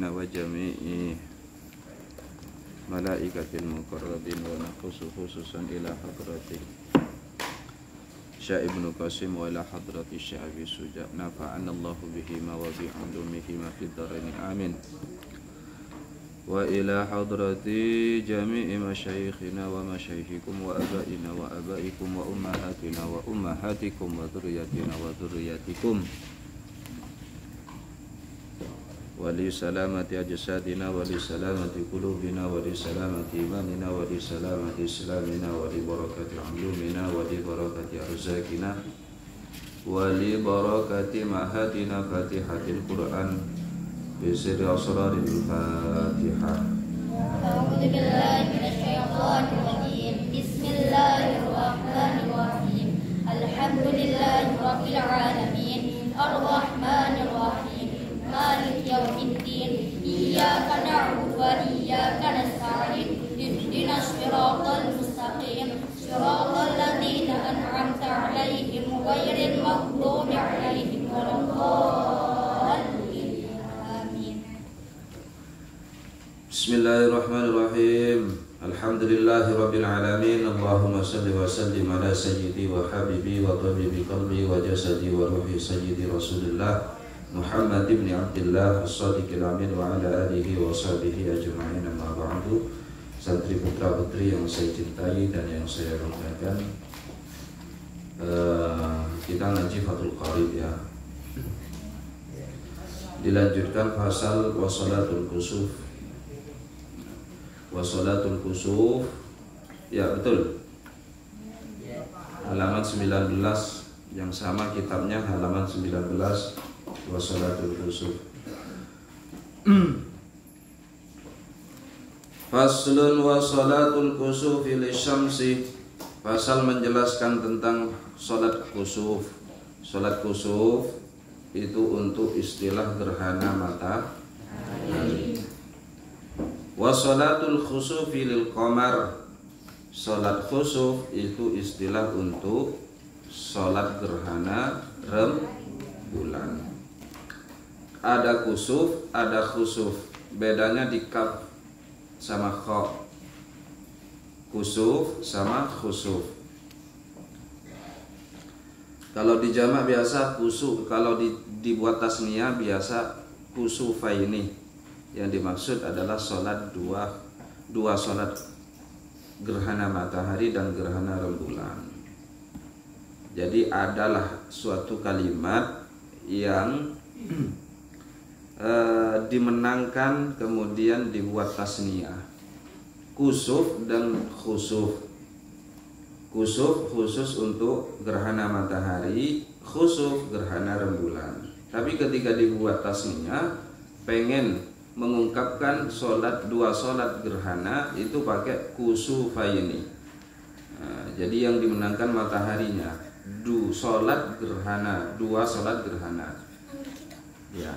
wa jami'i malaikatil muqarrabin wa nakhusu khususan ila hadrati Syekh Ibnu Qasim wa ila hadrati Syekh Abi Suja nafa'ana Allahu bihima wa bi'ulumihima fid dharain amin wa ila hadrati jami'i masyayikhina wa masyayikhikum wa abaina wa abaikum wa ummahatina wa ummahatikum wa dhurriyyatina wa dhurriyyatikum wali salamati ajsadina wali salamati qulubina wali salamati imanina wali salamati islamina wali barakati ulumina wali barakati arzakina wali barakati mahatina fatihatil Qur'an bisirri asraril Fatihah. A'udzu billahi minasyaitonir rajim. Bismillahirrahmanirrahim. Alhamdulillahirabbil alamin. Arrahmanir rahim. Maliki yaumiddin. Iyyaka na'budu wa iyyaka nasta'in. Ihdinas siratal mustaqim. Siratal ladzina an'amta 'alaihim ghairil maghdubi 'alaihim waladdallin. Bismillahirrahmanirrahim. Alhamdulillahirabbil alamin. Allahumma shalli wa sallim ala sayyidi wa habibi wa tabibi qalbi wa jasadi wa ruhi sayyidi Rasulillah Muhammad ibn Abdullah as-Sadiqil Amin wa ala alihi wa sahbihi ajma'in. Amma ba'du. Santri putra putri yang saya cintai dan yang saya banggakan, kita ngaji Fathul Qarib ya. Dilanjutkan pasal wasolatul kusuf. Wasolatul kusuf, ya betul, halaman 19 yang sama kitabnya, halaman 19 wasolatul kusuf. Faslun wasolatul kusuf lisyamsi. Pasal menjelaskan tentang solat kusuf. Solat kusuf itu untuk istilah gerhana matahari. Wasolatul khusufi lil qamar. Solat khusuf itu istilah untuk solat gerhana rembulan. Ada kusuf, ada khusuf. Bedanya di kaf sama kha. Kusuf sama khusuf. Kalau di jamak biasa kusuf, kalau dibuat tasniyah biasa kusufaini. Yang dimaksud adalah solat dua solat gerhana matahari dan gerhana rembulan. Jadi adalah suatu kalimat yang dimenangkan kemudian dibuat tasniyah. Kusuf dan khusuf. Kusuf khusus untuk gerhana matahari, khusuf gerhana rembulan. Tapi ketika dibuat tasniyah, pengen mengungkapkan dua solat gerhana itu pakai kusufaini. Jadi yang dimenangkan mataharinya, dua solat gerhana. Ya.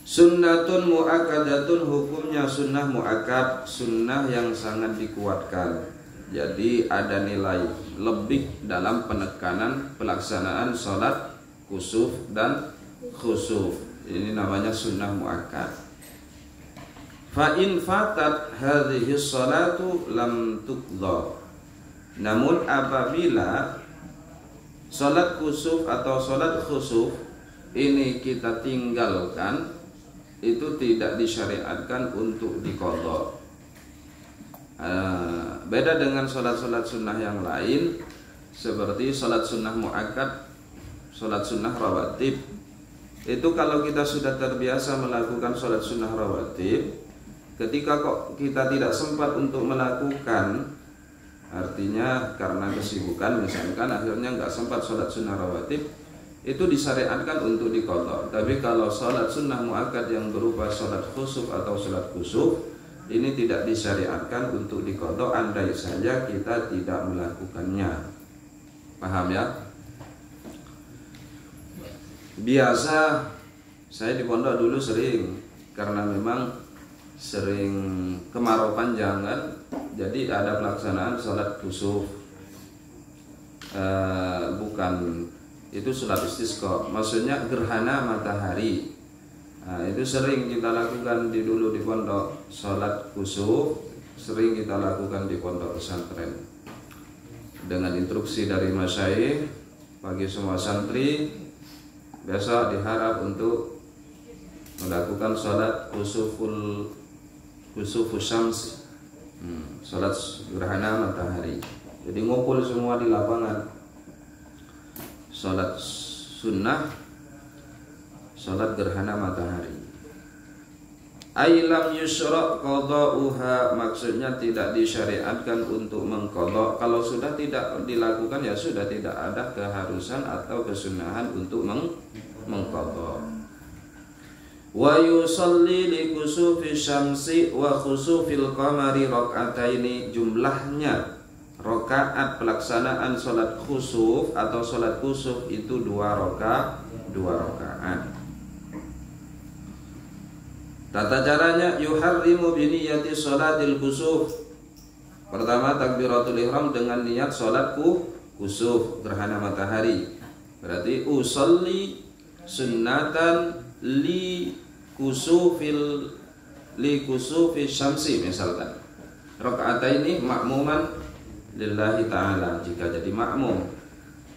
Sunnatun mu'akkadatun, hukumnya sunnah mu'akkad, sunnah yang sangat dikuatkan. Jadi ada nilai lebih dalam penekanan pelaksanaan sholat kusuf dan khusuf. Ini namanya sunnah mu'akkad. Fa in fatat hadhihi sholatu lam tuqdha. Namun apabila sholat kusuf atau sholat khusuf ini kita tinggalkan, itu tidak disyariatkan untuk diqadha. Beda dengan sholat-sholat sunnah yang lain, seperti sholat sunnah mu'akkad, sholat sunnah rawatib. Itu kalau kita sudah terbiasa melakukan sholat sunnah rawatib, ketika kok kita tidak sempat untuk melakukan, artinya karena kesibukan misalkan akhirnya nggak sempat sholat sunnah rawatib, itu disyariatkan untuk diqadha. Tapi kalau sholat sunnah mu'akkad yang berupa sholat khusuf atau sholat kusuf, ini tidak disyariatkan untuk diqadha andai saja kita tidak melakukannya. Paham ya? Biasa saya di pondok dulu sering, karena memang sering kemarau panjang kan, jadi ada pelaksanaan sholat kusuf. bukan, itu sholat istisqa, maksudnya gerhana matahari. Nah, itu sering kita lakukan dulu di pondok. Sholat kusuf sering kita lakukan di pondok pesantren dengan instruksi dari masyayikh bagi semua santri. Besok diharap untuk melakukan sholat kusufus syams, sholat gerhana matahari. Jadi ngumpul semua di lapangan, sholat sunnah, sholat gerhana matahari. Ailam yusra' qada'uha, maksudnya tidak disyariatkan untuk mengqadha. Kalau sudah tidak dilakukan ya sudah, tidak ada keharusan atau kesunahan untuk mengqadha. Wa yusalli li kusufi syamsi wa khusufil qamari rak'ataini, jumlahnya rakaat pelaksanaan salat khusuf atau salat kusuf itu 2 rakaat. Tata caranya yuharrimu biniyati sholatil kusuf. Pertama takbiratul ihram dengan niat sholat kusuf gerhana matahari. Berarti usolli sunnatan li kusufi syamsi misalkan. Rakaataini ma'muman lillahi ta'ala jika jadi makmum.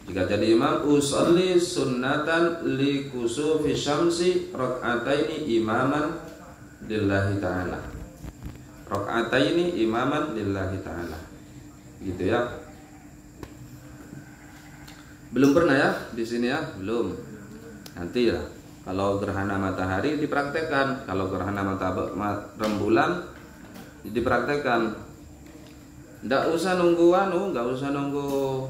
Jika jadi imam, usolli sunnatan li kusufi syamsi rakaataini imaman lillahi ta'ala. Rakaataini imaman lillahi ta'ala. Gitu ya. Belum pernah ya di sini ya? Belum. Nanti ya. Kalau gerhana matahari dipraktekkan, kalau gerhana rembulan dipraktekkan. Nggak usah nunggu nggak usah nunggu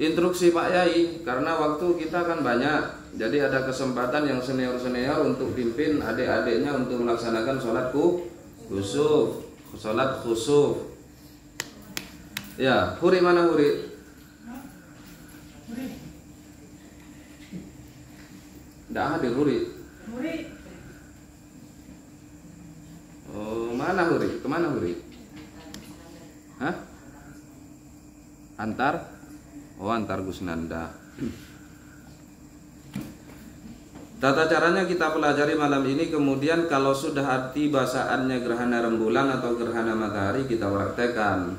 instruksi Pak Yai, karena waktu kita kan banyak. Jadi ada kesempatan yang senior-senior untuk pimpin adik-adiknya untuk melaksanakan sholat kusuf, sholat khusuf. Ya, Huri mana Huri? Tidak hadir Huri. Oh, mana Huri? Kemana Huri? Hah? Antar? Oh, antar Gusnanda. Tata caranya kita pelajari malam ini. Kemudian kalau sudah arti bahasaannya gerhana rembulan atau gerhana matahari kita praktekkan.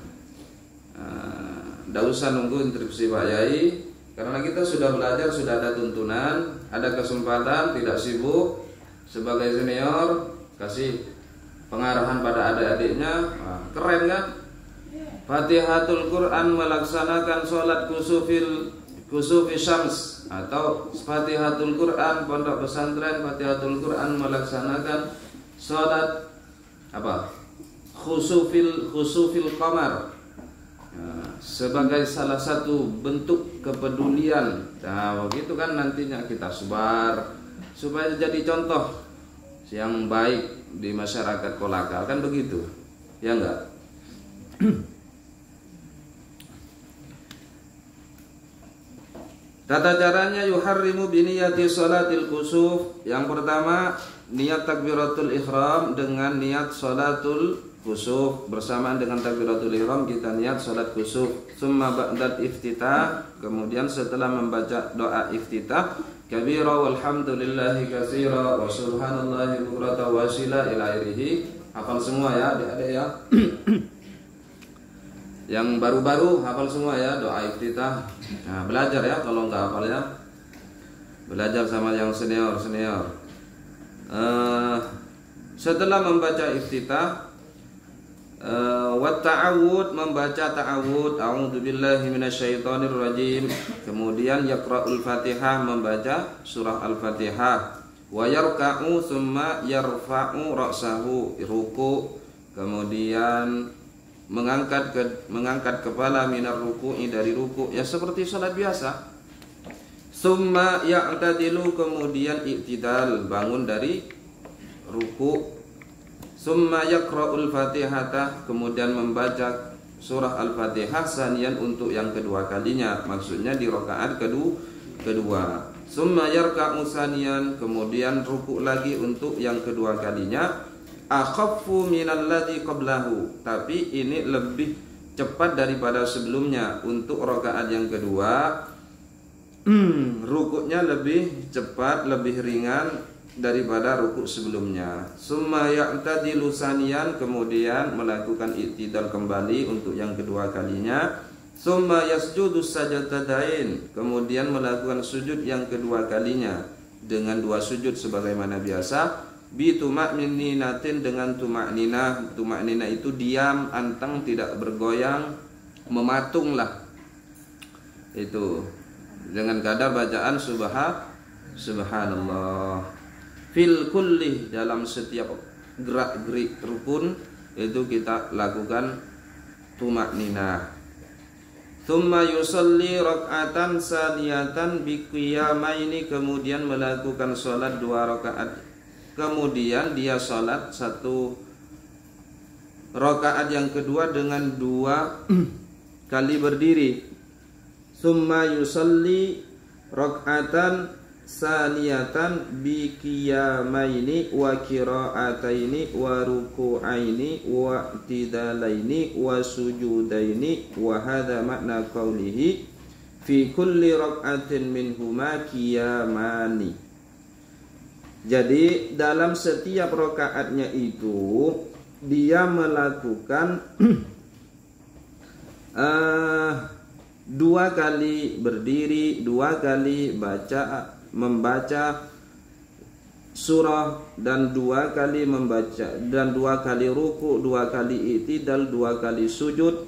Tidak usah nunggu instruksi Pak Yai, karena kita sudah belajar, sudah ada tuntunan, ada kesempatan, tidak sibuk. Sebagai senior kasih pengarahan pada adik-adiknya. Keren kan? Fatihatul Quran melaksanakan sholat kusufi syams, atau Fatihatul Quran pondok pesantren Fatihatul Quran melaksanakan sholat apa? Khusufil qamar, sebagai salah satu bentuk kepedulian. Nah, begitu kan nantinya kita sebar supaya jadi contoh yang baik di masyarakat Kolaka, kan begitu ya enggak? Tata caranya yuharrimu biniyati sholatil kusuf. Yang pertama niat takbiratul ihram dengan niat sholatul kusuf. Bersamaan dengan takbiratul ihram kita niat sholat kusuf. Summa ba'dal iftitah, kemudian setelah membaca doa iftitah, kabira walhamdulillahi katsira wa subhanallahi bukrata wa asila ila akhirih. Hafal semua ya adik-adik ya. Yang baru-baru hafal semua ya doa iftitah. Nah, belajar ya, kalau nggak hafal ya belajar sama yang senior. Setelah membaca iftitah, wa ta'awud, membaca ta'awud, a'udzubillahi minasyaitonir rajim. Kemudian yaqra'ul Fatihah, membaca surah Al-Fatihah. Wa yarka'u tsumma yarfa'u ra'sahu, ruku, kemudian mengangkat kepala minar ruku'i, dari ruku, ya seperti salat biasa. Summa ya'tadilu, kemudian i'tidal, bangun dari ruku. Summa yaqra'ul Fatihata, kemudian membaca surah Al-Fatihah sanian untuk yang kedua kalinya, maksudnya di rakaat kedua. Summa yarka'u sanian, kemudian ruku lagi untuk yang kedua kalinya. Akhaffu minalladzi qablahu, tapi ini lebih cepat daripada sebelumnya. Untuk rakaat yang kedua rukuknya lebih cepat, lebih ringan daripada rukuk sebelumnya. Summa ya'tadilu saniyan, kemudian melakukan i'tidal kembali untuk yang kedua kalinya. Summa yasjudu sajdatadain, kemudian melakukan sujud yang kedua kalinya dengan 2 sujud sebagaimana biasa. Bi tuma'ninatin, dengan tuma'ninah. Tuma'ninah itu diam, anteng, tidak bergoyang, mematunglah. Itu dengan kadar bacaan subhanallah. Fil kulli, dalam setiap gerak-gerik rukun itu kita lakukan tuma'ninah. Thumma yusalli rak'atan saniyatan bi qiyamaini, kemudian melakukan salat 2 rakaat. Kemudian dia salat 1 rakaat yang kedua dengan 2 kali berdiri. Summa yusalli rak'atan saniyatan bi qiyamaini wa qira'ataini wa ruku'aini wa i'tidalaini wa sujudaini, wa hadha makna qawlihi fi kulli rak'atin minhuma qiyamani. Jadi dalam setiap rakaatnya itu dia melakukan 2 kali berdiri, 2 kali membaca surah, dan 2 kali membaca, dan 2 kali ruku, 2 kali i'tidal, 2 kali sujud.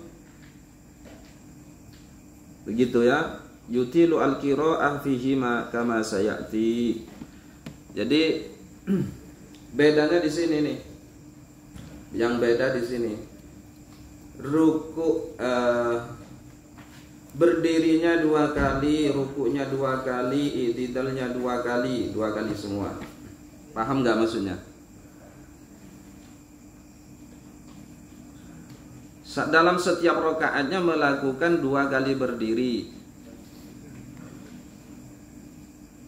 Begitu ya. Yutilu al-qira'ah fihima kama sayati. Jadi bedanya di sini nih. Yang beda di sini. Ruku berdirinya 2 kali, rukuknya 2 kali, i'tidalnya 2 kali, 2 kali semua. Paham nggak maksudnya? Dalam setiap rakaatnya melakukan 2 kali berdiri,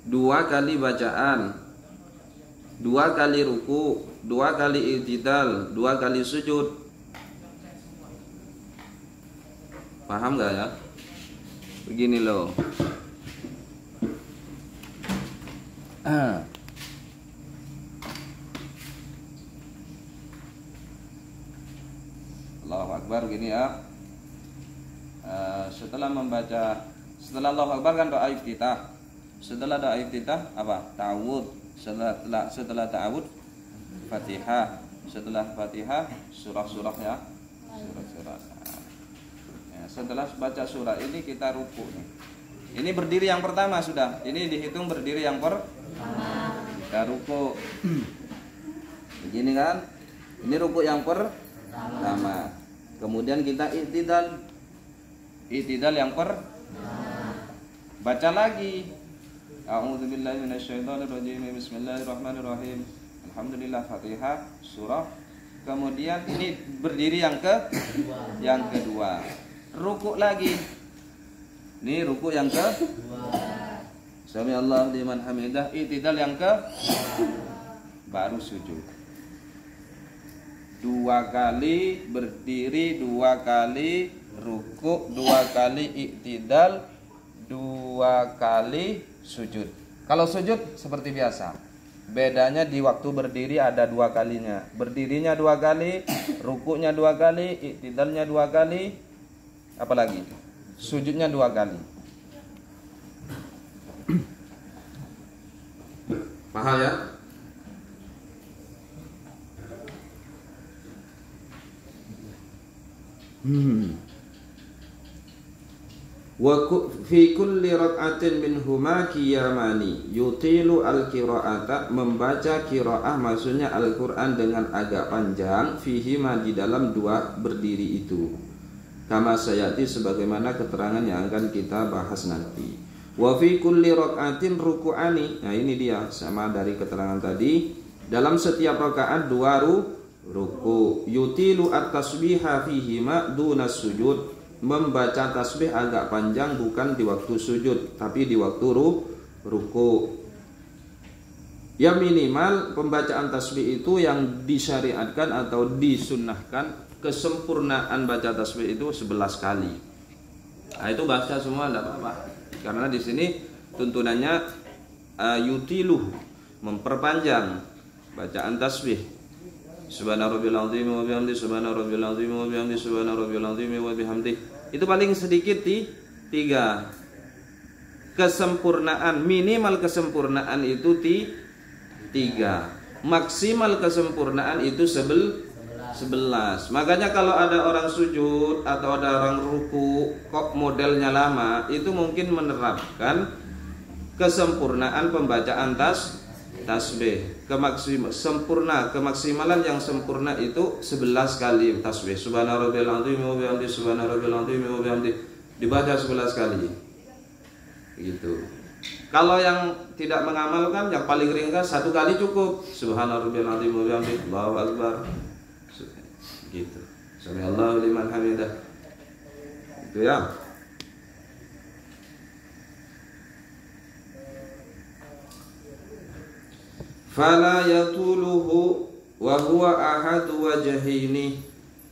2 kali bacaan, 2 kali ruku, 2 kali i'tidal, 2 kali sujud. Paham nggak ya? Begini loh. Allahu Akbar gini ya. Setelah Allahu Akbar kan doa iftitah. Setelah doa iftitah apa? Ta'awudz. Setelah ta'awudz Fatihah. Setelah Fatihah surah-surah ya. Surah-surah. Setelah baca surah ini kita ruku nih. Ini berdiri yang pertama sudah. Ini dihitung berdiri yang pertama. Kita ruku. Begini kan? Ini ruku yang pertama. Kemudian kita i'tidal. I'tidal yang pertama. Baca lagi. A'udzubillahi minasyaitonirrajim. Bismillahirrahmanirrahim. Alhamdulillah, Fatihah, surah. Kemudian ini berdiri yang kedua. Ruku lagi. Ini ruku yang kedua. Sami Allah liman hamidah. I'tidal yang baru sujud. 2 kali berdiri, 2 kali ruku, 2 kali i'tidal, 2 kali sujud. Kalau sujud seperti biasa. Bedanya di waktu berdiri ada 2 kalinya. Berdirinya 2 kali, rukuknya 2 kali, i'tidalnya 2 kali. Apalagi sujudnya 2 kali. Paham ya? Wa fi kulli rak'atin minhuma qiyamani. Yutilu al-qira'ata, membaca qiraah maksudnya Al-Qur'an dengan agak panjang, fihima, di dalam 2 berdiri itu. Kama sayati, sebagaimana keterangan yang akan kita bahas nanti. Wa fi kulli rak'atin ruku'ani. Nah ini dia, sama dari keterangan tadi. Dalam setiap rakaat 2 ruku. Yutilu at-tasbiha fihima dunas sujud. Membaca tasbih agak panjang bukan di waktu sujud, tapi di waktu ruku. Ya minimal pembacaan tasbih itu yang disyariatkan atau disunnahkan kesempurnaan baca tasbih itu 11 kali. Nah, itu baca semua enggak apa-apa. Karena di sini tuntunannya yutiluh, memperpanjang bacaan tasbih. Subhana rabbil azim wa bihamdi, subhana rabbil azim wa bihamdi, subhana rabbil azim wa bihamdi. Itu paling sedikit 3. Kesempurnaan, minimal kesempurnaan itu 3. Maksimal kesempurnaan itu 11. Makanya kalau ada orang sujud atau ada orang ruku kok modelnya lama, itu mungkin menerapkan kesempurnaan pembacaan tasbih. Kemaksimalan yang sempurna itu 11 kali tasbih. Subhana rabbil azim wa bihamdi, subhana rabbil azim wa bihamdi, dibaca 11 kali. Gitu. Kalau yang tidak mengamalkan, yang paling ringkas 1 kali cukup. Subhana rabbil azim wa bihamdi, Allahu akbar. Gitu. Sami'allahu liman hamidah. Itu ya. Fala yatuluhu wa huwa ahadu wajhaini.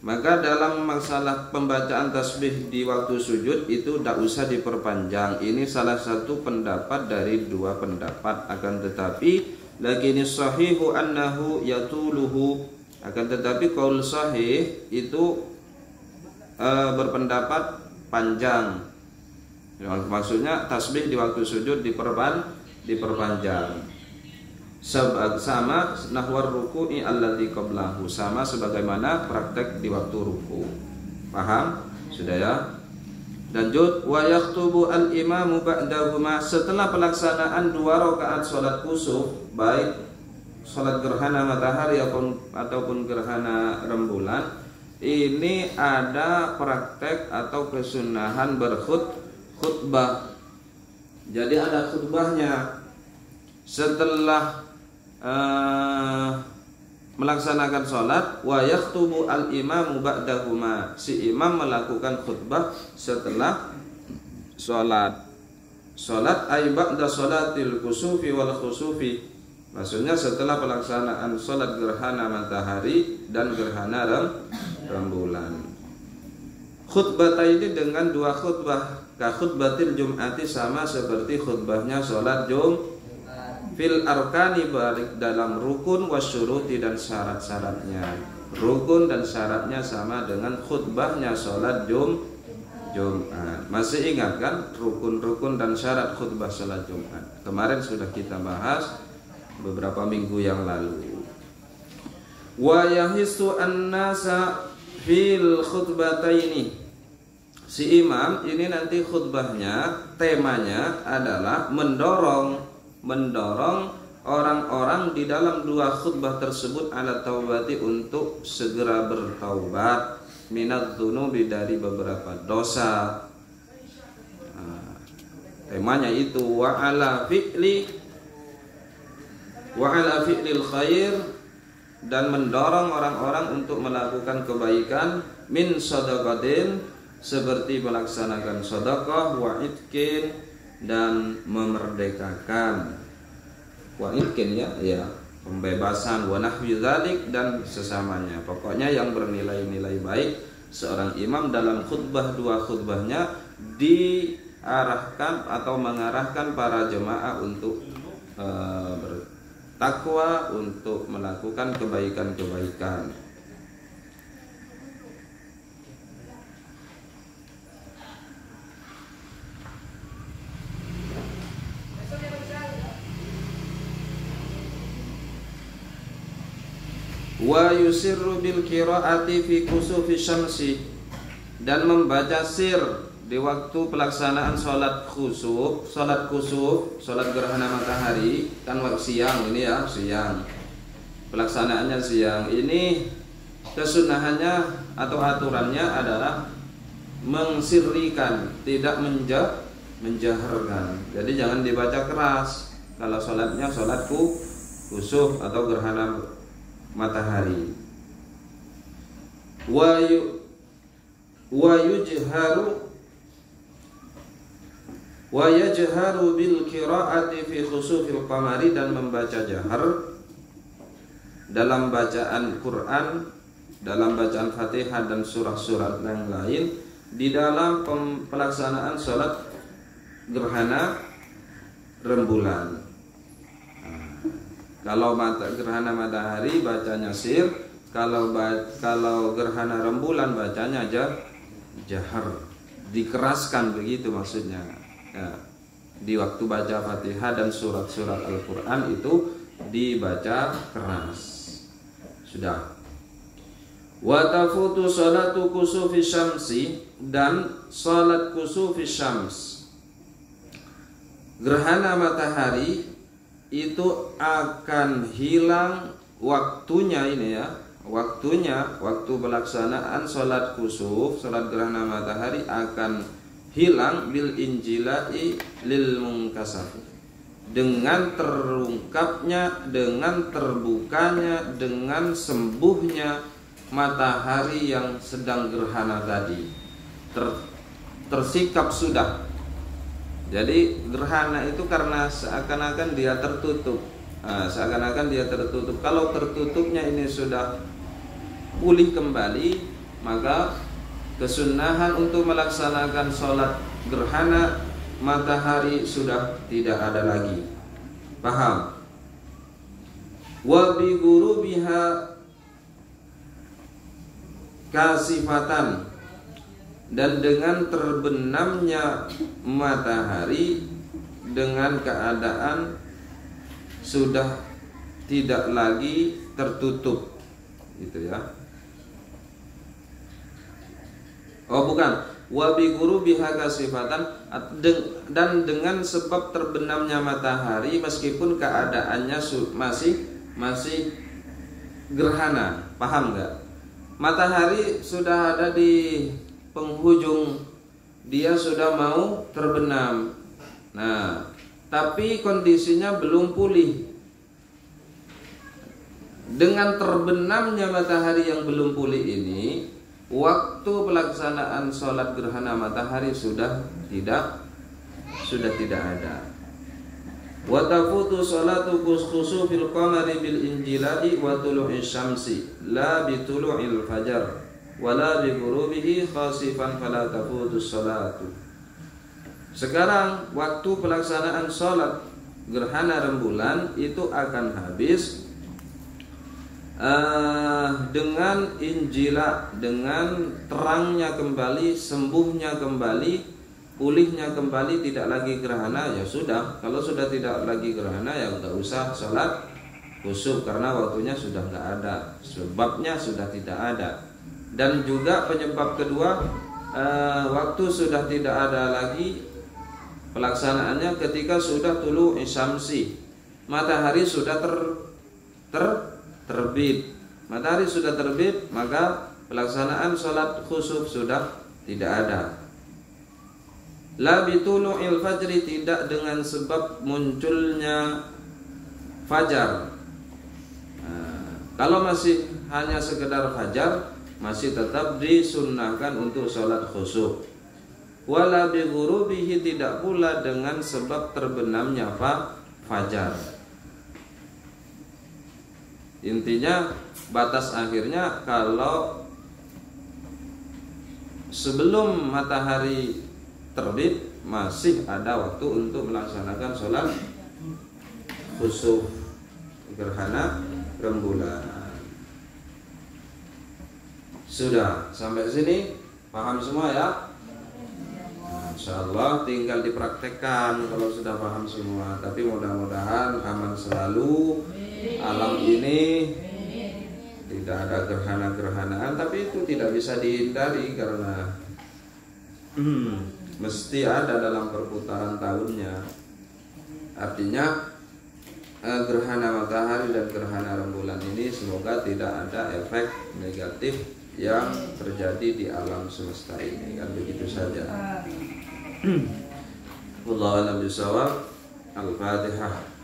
Maka dalam masalah pembacaan tasbih di waktu sujud itu tidak usah diperpanjang. Ini salah satu pendapat dari 2 pendapat. Akan tetapi lakini sahihu annahu yatuluhu. Akan tetapi qaul sahih itu berpendapat panjang. Maksudnya tasbih di waktu sujud diperpanjang. Sama nahwar ruku'i alladzi qablahu, sama sebagaimana praktek di waktu ruku. Paham? Sudah ya? Lanjut, wa yaktubu al-imamu ba'dahuma, setelah pelaksanaan 2 rakaat salat kusuf, baik salat gerhana matahari ataupun gerhana rembulan, ini ada praktek atau kesunahan berkhutbah. Jadi ada khutbahnya. Setelah melaksanakan sholat, wa yaktubu al-imamu ba'dahuma, si imam melakukan khutbah setelah sholat ay ba'da sholatil kusufi wal khusufi, maksudnya setelah pelaksanaan sholat gerhana matahari dan gerhana rembulan. Khutbah ini dengan 2 khutbah, ka khutbatil jum'ati, sama seperti khutbahnya sholat fil arkani, barik dalam rukun, wasyuruti dan syarat-syaratnya. Rukun dan syaratnya sama dengan khutbahnya sholat Jumat. Masih ingat kan rukun-rukun dan syarat khutbah sholat Jumat? Kemarin sudah kita bahas beberapa minggu yang lalu. Wa yahisu an-nasa fil khutbataini. Si imam ini nanti khutbahnya temanya adalah mendorong orang-orang di dalam 2 khutbah tersebut ala taubati, untuk segera bertaubat, minadz dzunubi, dari beberapa dosa. Temanya itu wa ala fi'lil khair, dan mendorong orang-orang untuk melakukan kebaikan, min shadaqatin, seperti melaksanakan sedekah, wa itqin, dan memerdekakan, wa itqin ya pembebasan, wa nahwi dzalik, dan sesamanya. Pokoknya yang bernilai-nilai baik. Seorang imam dalam khutbah 2 khutbahnya diarahkan atau mengarahkan para jemaah untuk bertakwa, untuk melakukan kebaikan-kebaikan. Wa yusirru bil qiraati fi kusufi syamsi, dan membaca sir di waktu pelaksanaan sholat kusuf, sholat gerhana matahari, kan waktu siang ini ya, siang. Pelaksanaannya siang. Ini kesunahannya atau aturannya adalah mengsirrikan, tidak menjaharkan. Jadi jangan dibaca keras kalau sholatnya sholat kusuf atau gerhana matahari. Wa yajharu bil qiraati fi khusufil qamari, dan membaca jahar dalam bacaan Quran dalam bacaan Fatihah dan surah-surah yang lain di dalam pelaksanaan sholat gerhana rembulan. Kalau gerhana matahari bacanya sir, kalau gerhana rembulan bacanya jahar, dikeraskan begitu maksudnya. Ya, di waktu baca Fatihah dan surat-surat Al-Quran itu dibaca keras. Sudah. Wa tafutu salatu kusufi syamsi, dan salat kusufi syams, gerhana matahari itu akan hilang waktunya ini ya. Waktu pelaksanaan salat kusuf, salat gerhana matahari akan hilang bil injilai lil munkasafi, dengan terungkapnya, dengan terbukanya, dengan sembuhnya matahari yang sedang gerhana tadi, tersikap sudah. Jadi gerhana itu karena seakan-akan dia tertutup. Seakan-akan dia tertutup. Kalau tertutupnya ini sudah pulih kembali, maka kesunahan untuk melaksanakan sholat gerhana matahari sudah tidak ada lagi. Paham? Wa bi ghurubiha kasifatan, dan dengan terbenamnya matahari dengan keadaan sudah tidak lagi tertutup, gitu ya. Oh bukan, wa bi ghurubiha kasifatan, dan dengan sebab terbenamnya matahari meskipun keadaannya masih gerhana. Paham enggak? Matahari sudah ada di penghujung, dia sudah mau terbenam. Nah, tapi kondisinya belum pulih. Dengan terbenamnya matahari yang belum pulih ini, waktu pelaksanaan sholat gerhana matahari sudah tidak ada. Wa tafutu salatu khusufil qamari bil injilai wa tulu'i syamsi la bi tulu'il fajar wala bi ghurubihi khasifan fala tafutu salatu. Sekarang waktu pelaksanaan sholat gerhana rembulan itu akan habis dengan injila, dengan terangnya kembali, sembuhnya kembali, pulihnya kembali, tidak lagi gerhana. Ya sudah, kalau sudah tidak lagi gerhana ya nggak usah sholat khusuf, karena waktunya sudah nggak ada, sebabnya sudah tidak ada. Dan juga penyebab kedua, waktu sudah tidak ada lagi pelaksanaannya ketika sudah tulu isyamsi, matahari sudah terbit. Matahari sudah terbit, maka pelaksanaan sholat khusuf sudah tidak ada. La bitulu'il fajri, tidak dengan sebab munculnya fajar. Kalau masih hanya sekedar fajar, masih tetap disunnahkan untuk sholat khusuf. Wala bi ghurubihi, tidak pula dengan sebab terbenamnya fajar. Intinya batas akhirnya kalau sebelum matahari terbit masih ada waktu untuk melaksanakan sholat khusuf gerhana rembulan. Sudah sampai sini paham semua ya? Insyaallah tinggal dipraktekkan kalau sudah paham semua. Tapi mudah-mudahan aman selalu. Alam ini tidak ada gerhana-gerhanaan, tapi itu tidak bisa dihindari karena mesti ada dalam perputaran tahunnya. Artinya gerhana matahari dan gerhana rembulan ini semoga tidak ada efek negatif yang terjadi di alam semesta ini. Kan begitu saja. Wallahu a'lam bishawab. Al-Fatihah.